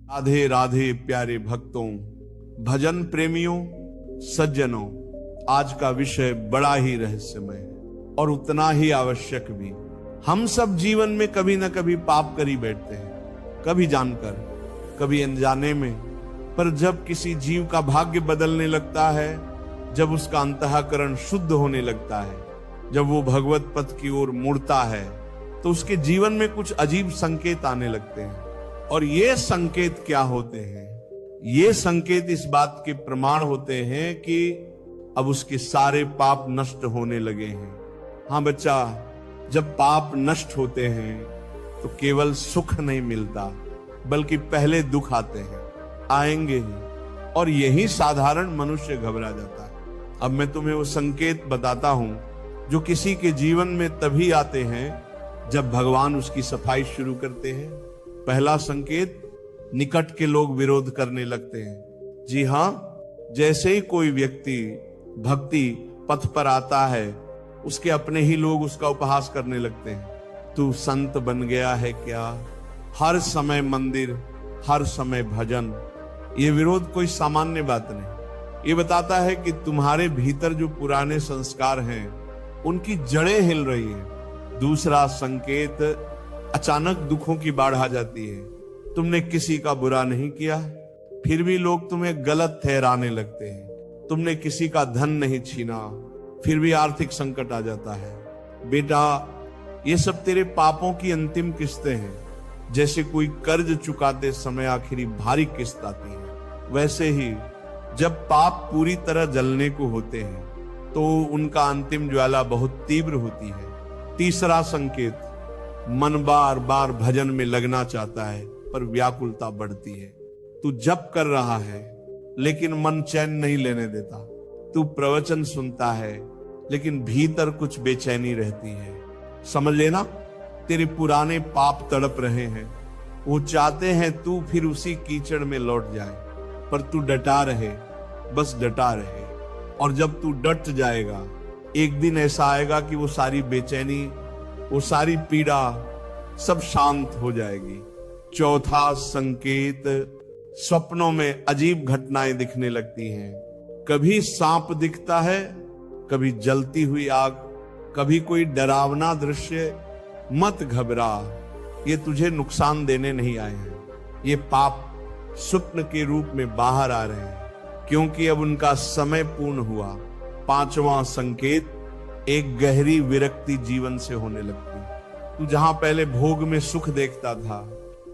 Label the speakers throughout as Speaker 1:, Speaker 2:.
Speaker 1: राधे राधे प्यारे भक्तों, भजन प्रेमियों, सज्जनों, आज का विषय बड़ा ही रहस्यमय है और उतना ही आवश्यक भी। हम सब जीवन में कभी न कभी पाप कर ही बैठते हैं, कभी जानकर, कभी अनजाने में। पर जब किसी जीव का भाग्य बदलने लगता है, जब उसका अंतःकरण शुद्ध होने लगता है, जब वो भगवत पथ की ओर मुड़ता है, तो उसके जीवन में कुछ अजीब संकेत आने लगते हैं। और ये संकेत क्या होते हैं? ये संकेत इस बात के प्रमाण होते हैं कि अब उसके सारे पाप नष्ट होने लगे हैं। हाँ बच्चा, जब पाप नष्ट होते हैं तो केवल सुख नहीं मिलता, बल्कि पहले दुख आते हैं, आएंगे ही, और यही साधारण मनुष्य घबरा जाता है। अब मैं तुम्हें वो संकेत बताता हूं जो किसी के जीवन में तभी आते हैं जब भगवान उसकी सफाई शुरू करते हैं। पहला संकेत, निकट के लोग विरोध करने लगते हैं। जी हां, जैसे ही कोई व्यक्ति भक्ति पथ पर आता है, उसके अपने ही लोग उसका उपहास करने लगते हैं। तू संत बन गया है क्या? हर समय मंदिर, हर समय भजन। ये विरोध कोई सामान्य बात नहीं, ये बताता है कि तुम्हारे भीतर जो पुराने संस्कार हैं उनकी जड़ें हिल रही हैं। दूसरा संकेत, अचानक दुखों की बाढ़ आ जाती है। तुमने किसी का बुरा नहीं किया, फिर भी लोग तुम्हें गलत ठहराने लगते हैं। तुमने किसी का धन नहीं छीना, फिर भी आर्थिक संकट आ जाता है। बेटा, ये सब तेरे पापों की अंतिम किस्तें हैं। जैसे कोई कर्ज चुकाते समय आखिरी भारी किस्त आती है, वैसे ही जब पाप पूरी तरह जलने को होते हैं तो उनका अंतिम ज्वाला बहुत तीव्र होती है। तीसरा संकेत, मन बार बार भजन में लगना चाहता है पर व्याकुलता बढ़ती है। तू जप कर रहा है लेकिन मन चैन नहीं लेने देता। तू प्रवचन सुनता है लेकिन भीतर कुछ बेचैनी रहती है। समझ लेना, तेरे पुराने पाप तड़प रहे हैं। वो चाहते हैं तू फिर उसी कीचड़ में लौट जाए, पर तू डटा रहे, बस डटा रहे। और जब तू डट जाएगा, एक दिन ऐसा आएगा कि वो सारी बेचैनी, वो सारी पीड़ा सब शांत हो जाएगी। चौथा संकेत, स्वप्नों में अजीब घटनाएं दिखने लगती हैं। कभी सांप दिखता है, कभी जलती हुई आग, कभी कोई डरावना दृश्य। मत घबरा, ये तुझे नुकसान देने नहीं आए हैं। ये पाप स्वप्न के रूप में बाहर आ रहे हैं, क्योंकि अब उनका समय पूर्ण हुआ। पांचवा संकेत, एक गहरी विरक्ति जीवन से होने लगती। तू जहां पहले भोग में सुख देखता था,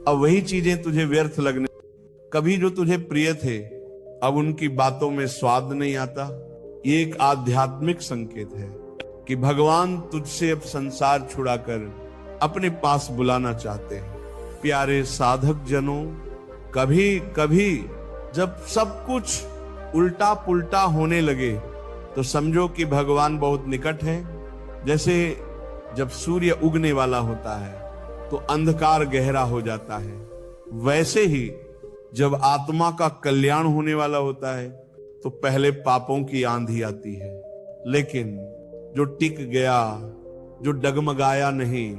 Speaker 1: अब वही चीजें तुझे व्यर्थ लगने। कभी जो तुझे प्रिय थे, अब उनकी बातों में स्वाद नहीं आता। ये एक आध्यात्मिक संकेत है कि भगवान तुझसे अब संसार छुड़ाकर अपने पास बुलाना चाहते हैं। प्यारे साधक जनों, कभी कभी जब सब कुछ उल्टा पुल्टा होने लगे तो समझो कि भगवान बहुत निकट है। जैसे जब सूर्य उगने वाला होता है तो अंधकार गहरा हो जाता है, वैसे ही जब आत्मा का कल्याण होने वाला होता है तो पहले पापों की आंधी आती है। लेकिन जो टिक गया, जो डगमगाया नहीं,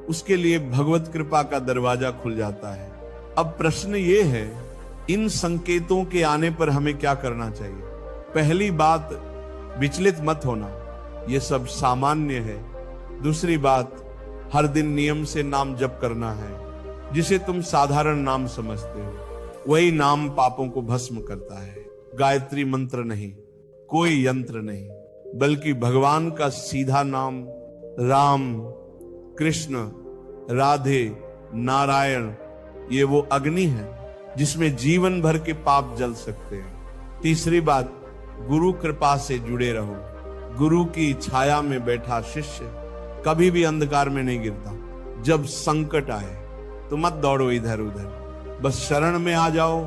Speaker 1: उसके लिए भगवत कृपा का दरवाजा खुल जाता है। अब प्रश्न ये है, इन संकेतों के आने पर हमें क्या करना चाहिए? पहली बात, विचलित मत होना, ये सब सामान्य है। दूसरी बात, हर दिन नियम से नाम जप करना है। जिसे तुम साधारण नाम समझते हो, वही नाम पापों को भस्म करता है। गायत्री मंत्र नहीं, कोई यंत्र नहीं, बल्कि भगवान का सीधा नाम, राम, कृष्ण, राधे, नारायण। ये वो अग्नि है जिसमें जीवन भर के पाप जल सकते हैं। तीसरी बात, गुरु कृपा से जुड़े रहो। गुरु की छाया में बैठा शिष्य कभी भी अंधकार में नहीं गिरता। जब संकट आए तो मत दौड़ो इधर उधर, बस शरण में आ जाओ,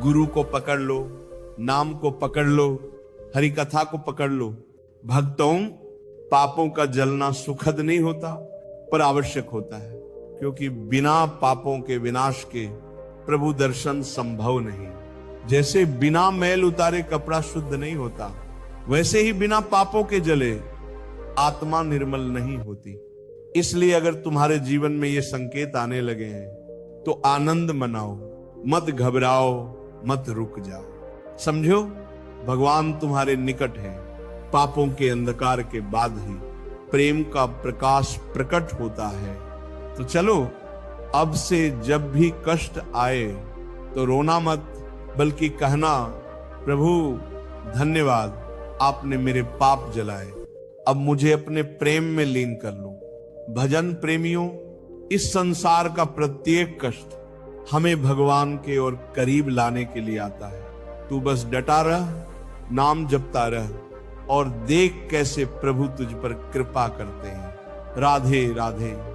Speaker 1: गुरु को पकड़ लो, नाम को पकड़ लो, हरि कथा को पकड़ लो। भक्तों, पापों का जलना सुखद नहीं होता, पर आवश्यक होता है, क्योंकि बिना पापों के विनाश के प्रभु दर्शन संभव नहीं। जैसे बिना मैल उतारे कपड़ा शुद्ध नहीं होता, वैसे ही बिना पापों के जले आत्मा निर्मल नहीं होती। इसलिए अगर तुम्हारे जीवन में ये संकेत आने लगे हैं तो आनंद मनाओ, मत घबराओ, मत रुक जाओ। समझो, भगवान तुम्हारे निकट है। पापों के अंधकार के बाद ही प्रेम का प्रकाश प्रकट होता है। तो चलो, अब से जब भी कष्ट आए तो रोना मत, बल्कि कहना, प्रभु धन्यवाद, आपने मेरे पाप जलाए, अब मुझे अपने प्रेम में लीन कर लो। भजन प्रेमियों, इस संसार का प्रत्येक कष्ट हमें भगवान के और करीब लाने के लिए आता है। तू बस डटा रह, नाम जपता रह और देख कैसे प्रभु तुझ पर कृपा करते हैं। राधे राधे।